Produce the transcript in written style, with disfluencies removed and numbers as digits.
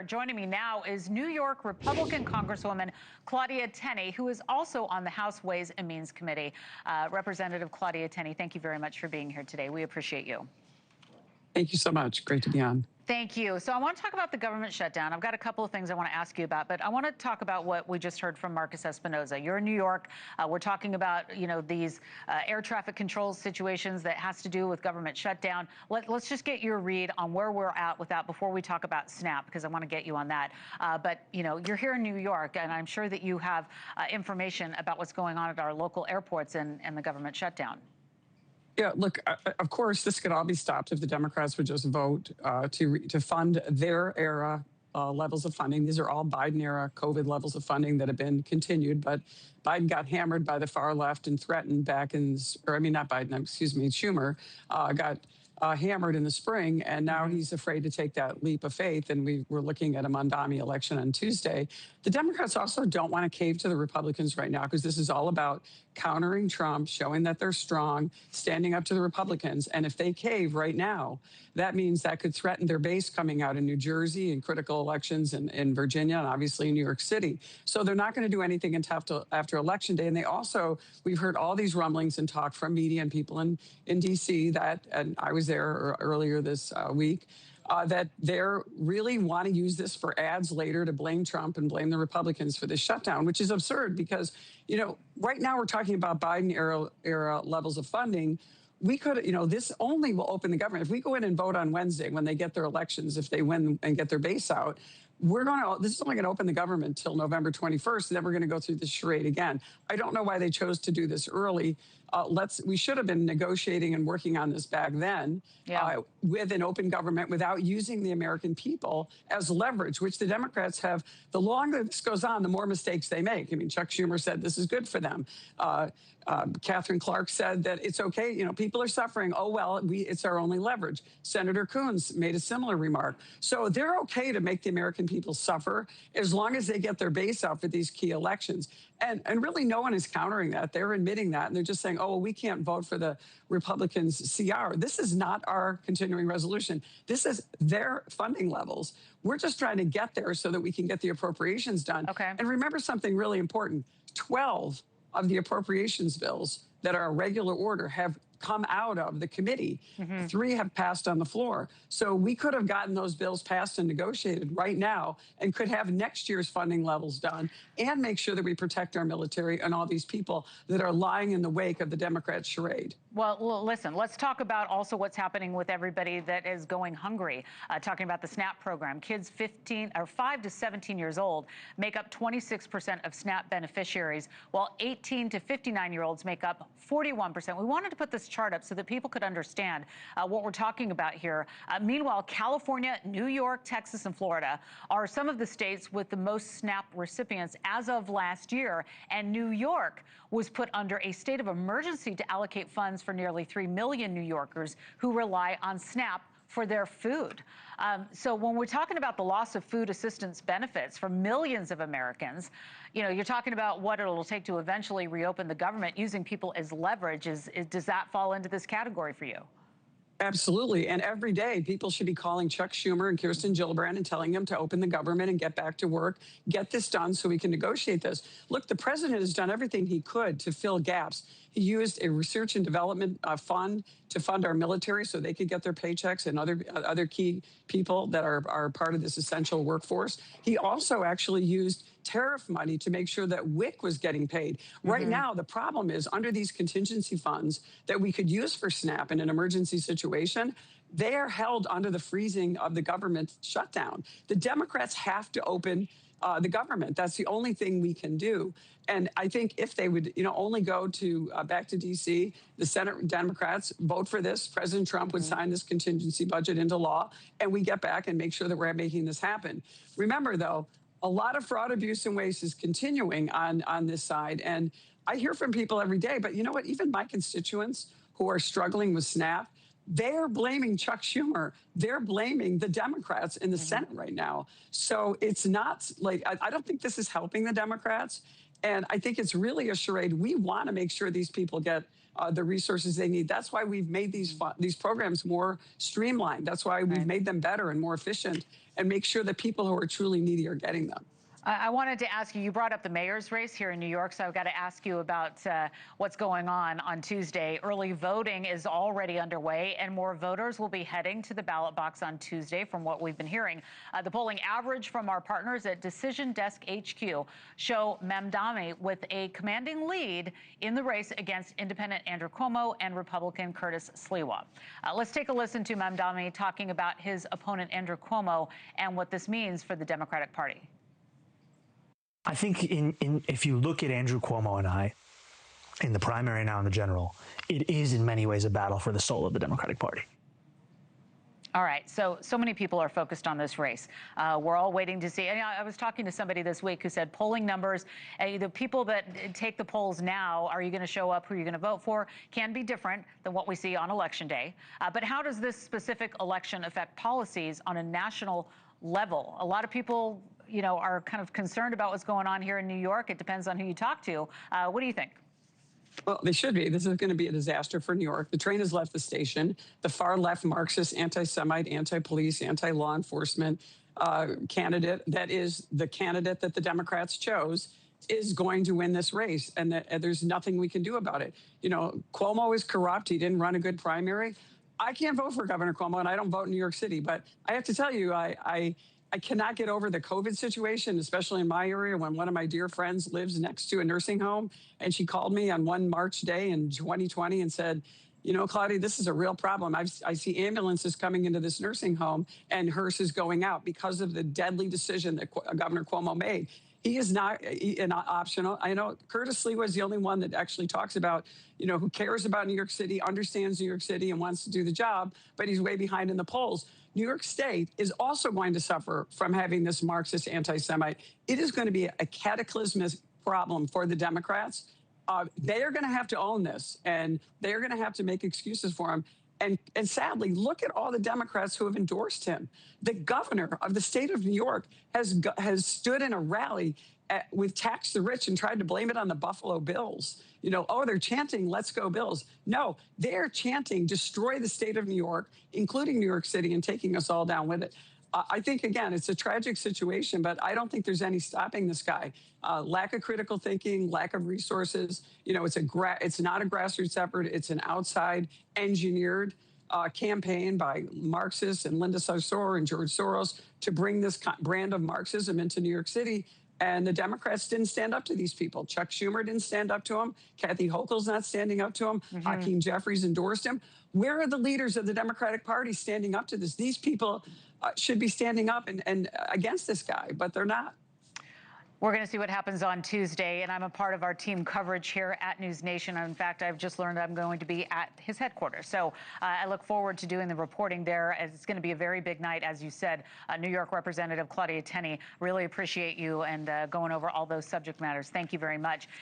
here. Joining me now is New York Republican Congresswoman Claudia Tenney, who is also on the House Ways and Means Committee. Representative Claudia Tenney, thank you very much for being here today. We appreciate you. Thank you so much. Great to be on. Thank you. So I want to talk about the government shutdown. I've got a couple of things I want to ask you about, but I want to talk about what we just heard from Marcus Espinoza. You're in New York. We're talking about, these air traffic control situations that has to do with government shutdown. Let's just get your read on where we're at with that before we talk about SNAP, because I want to get you on that. But you're here in New York, and I'm sure that you have information about what's going on at our local airports and the government shutdown. Yeah, look, of course, this could all be stopped if the Democrats would just vote to fund their era levels of funding. These are all Biden-era COVID levels of funding that have been continued, but Biden got hammered by the far left and threatened back in, or I mean, not Biden, excuse me, Schumer got hammered in the spring, and now he's afraid to take that leap of faith, and we're looking at a Mamdani election on Tuesday. The Democrats also don't want to cave to the Republicans right now, because this is all about countering Trump, showing that they're strong, standing up to the Republicans. And if they cave right now, that means that could threaten their base coming out in New Jersey and critical elections in Virginia and obviously in New York City. So they're not going to do anything until after Election Day. And they also, we've heard all these rumblings and talk from media and people in D.C. that, and I was there earlier this week, that they really want to use this for ads later to blame Trump and blame the Republicans for this shutdown, which is absurd because, right now we're talking about Biden era levels of funding. We could, this only will open the government. If we go in and vote on Wednesday when they get their elections, if they win and get their base out, this is only going to open the government till November 21st, and then we're going to go through this charade again. I don't know why they chose to do this early. We should have been negotiating and working on this back then with an open government without using the American people as leverage, which the Democrats have. The longer this goes on, the more mistakes they make. I mean, Chuck Schumer said this is good for them. Catherine Clark said that it's okay. People are suffering. Oh, well, it's our only leverage. Senator Coons made a similar remark. So they're okay to make the American people suffer as long as they get their base out for these key elections. And really no one is countering that. They're admitting that. And they're just saying, oh, well, we can't vote for the Republicans' CR. This is not our continuing resolution. This is their funding levels. We're just trying to get there so that we can get the appropriations done. Okay. And remember something really important. 12 of the appropriations bills that are a regular order have come out of the committee. 3 have passed on the floor. So we could have gotten those bills passed and negotiated right now and could have next year's funding levels done and make sure that we protect our military and all these people that are lying in the wake of the Democrats' charade. Well, listen, let's talk about also what's happening with everybody that is going hungry. Talking about the SNAP program. Kids 5 to 17 years old make up 26% of SNAP beneficiaries, while 18 to 59-year-olds make up 41%. We wanted to put this chart up so that people could understand what we're talking about here. Meanwhile, California, New York, Texas, and Florida are some of the states with the most SNAP recipients as of last year. And New York was put under a state of emergency to allocate funds for nearly 3 million New Yorkers who rely on SNAP for their food. So when we're talking about the loss of food assistance benefits for millions of Americans, you're talking about what it'll take to eventually reopen the government using people as leverage. Does that fall into this category for you? Absolutely. And every day, people should be calling Chuck Schumer and Kirsten Gillibrand and telling them to open the government and get back to work, get this done so we can negotiate this. Look, the president has done everything he could to fill gaps. He used a research and development fund to fund our military so they could get their paychecks and other key people that are part of this essential workforce. He also actually used tariff money to make sure that WIC was getting paid. Right now, the problem is under these contingency funds that we could use for SNAP in an emergency situation, they are held under the freezing of the government shutdown. The Democrats have to open the government. That's the only thing we can do. And I think if they would, only go to back to D.C., the Senate Democrats vote for this, President Trump would sign this contingency budget into law, and we get back and make sure that we're making this happen. Remember, though, a lot of fraud, abuse, and waste is continuing on this side. And I hear from people every day, but you know what? Even my constituents who are struggling with SNAP, they're blaming Chuck Schumer. They're blaming the Democrats in the Senate right now. So it's not like, I don't think this is helping the Democrats. And I think it's really a charade. We want to make sure these people get the resources they need. That's why we've made these programs more streamlined. That's why we've Right. made them better and more efficient, and make sure that people who are truly needy are getting them. I wanted to ask you, you brought up the mayor's race here in New York, so I've got to ask you about what's going on Tuesday. Early voting is already underway, and more voters will be heading to the ballot box on Tuesday, from what we've been hearing. The polling average from our partners at Decision Desk HQ show Mamdani with a commanding lead in the race against independent Andrew Cuomo and Republican Curtis Sliwa. Let's take a listen to Mamdani talking about his opponent, Andrew Cuomo, and what this means for the Democratic Party. I think if you look at Andrew Cuomo and I in the primary now in the general, it is in many ways a battle for the soul of the Democratic Party. All right, so many people are focused on this race. We're all waiting to see. And I was talking to somebody this week who said polling numbers, the people that take the polls now, are you going to show up, who are you going to vote for, can be different than what we see on Election Day. But how does this specific election affect policies on a national level? A lot of people, are kind of concerned about what's going on here in New York. It depends on who you talk to. What do you think? Well, they should be. This is going to be a disaster for New York. The train has left the station. The far left Marxist, anti-Semite, anti-police, anti-law enforcement candidate, that is the candidate that the Democrats chose, is going to win this race. And there's nothing we can do about it. Cuomo is corrupt. He didn't run a good primary. I can't vote for Governor Cuomo, and I don't vote in New York City. But I have to tell you, I cannot get over the COVID situation, especially in my area, when one of my dear friends lives next to a nursing home. And she called me on one March day in 2020 and said, Claudia, this is a real problem. I see ambulances coming into this nursing home and hearses going out because of the deadly decision that Governor Cuomo made. He is not an optional. I know Curtis Sliwa is the only one that actually talks about, who cares about New York City, understands New York City, and wants to do the job, but he's way behind in the polls. New York State is also going to suffer from having this Marxist anti-Semite. It is going to be a cataclysmic problem for the Democrats. They are going to have to own this, and they're going to have to make excuses for him. And sadly, look at all the Democrats who have endorsed him. The governor of the state of New York has stood in a rally with Tax the Rich and tried to blame it on the Buffalo Bills. They're chanting, let's go Bills. No, they're chanting, destroy the state of New York, including New York City, and taking us all down with it. I think, again, it's a tragic situation, but I don't think there's any stopping this guy. Lack of critical thinking, lack of resources. It's not a grassroots effort. It's an outside engineered campaign by Marxists and Linda Sarsour and George Soros to bring this brand of Marxism into New York City. And the Democrats didn't stand up to these people. Chuck Schumer didn't stand up to him. Kathy Hochul's not standing up to him. Hakeem Jeffries endorsed him. Where are the leaders of the Democratic Party standing up to this? These people should be standing up and against this guy, but they're not. We're going to see what happens on Tuesday, and I'm a part of our team coverage here at News Nation. In fact, I've just learned I'm going to be at his headquarters. So I look forward to doing the reporting there. It's going to be a very big night, as you said. New York Representative Claudia Tenney, really appreciate you and going over all those subject matters. Thank you very much.